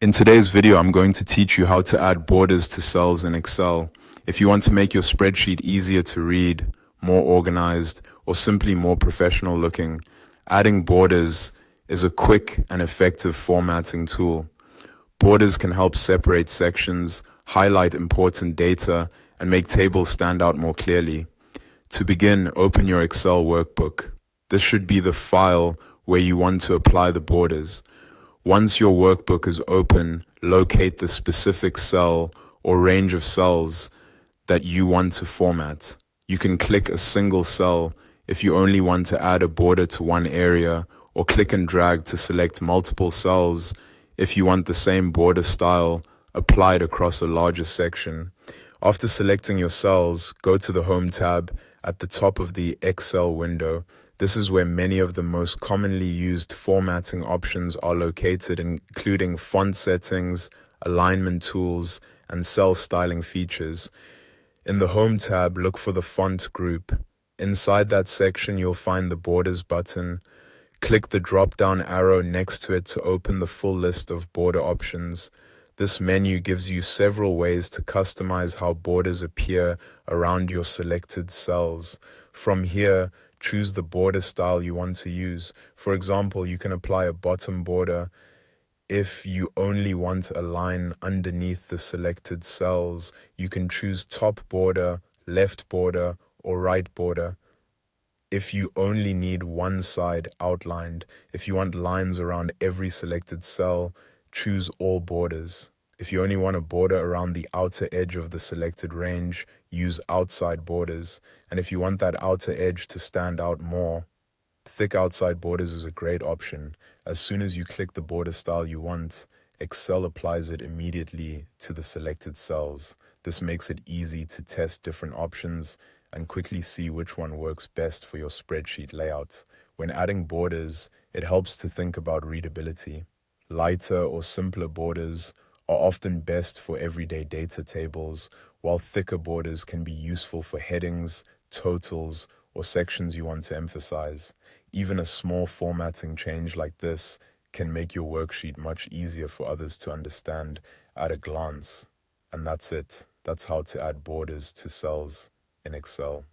In today's video, I'm going to teach you how to add borders to cells in Excel. If you want to make your spreadsheet easier to read, more organized, or simply more professional looking, adding borders is a quick and effective formatting tool. Borders can help separate sections, highlight important data, and make tables stand out more clearly. To begin, open your Excel workbook. This should be the file where you want to apply the borders. Once your workbook is open, locate the specific cell or range of cells that you want to format. You can click a single cell if you only want to add a border to one area, or click and drag to select multiple cells if you want the same border style applied across a larger section. After selecting your cells, go to the Home tab at the top of the Excel window. This is where many of the most commonly used formatting options are located, including font settings, alignment tools, and cell styling features. In the Home tab, look for the font group. Inside that section, you'll find the Borders button. Click the drop-down arrow next to it to open the full list of border options. This menu gives you several ways to customize how borders appear around your selected cells. From here, choose the border style you want to use. For example, you can apply a bottom border if you only want a line underneath the selected cells. You can choose top border, left border, or right border. If you only need one side outlined, if you want lines around every selected cell, choose all borders. If you only want a border around the outer edge of the selected range, use outside borders. And if you want that outer edge to stand out more, thick outside borders is a great option. As soon as you click the border style you want, Excel applies it immediately to the selected cells. This makes it easy to test different options and quickly see which one works best for your spreadsheet layout. When adding borders, it helps to think about readability. Lighter or simpler borders are often best for everyday data tables, while thicker borders can be useful for headings, totals, or sections you want to emphasize. Even a small formatting change like this can make your worksheet much easier for others to understand at a glance. And that's it. That's how to add borders to cells in Excel.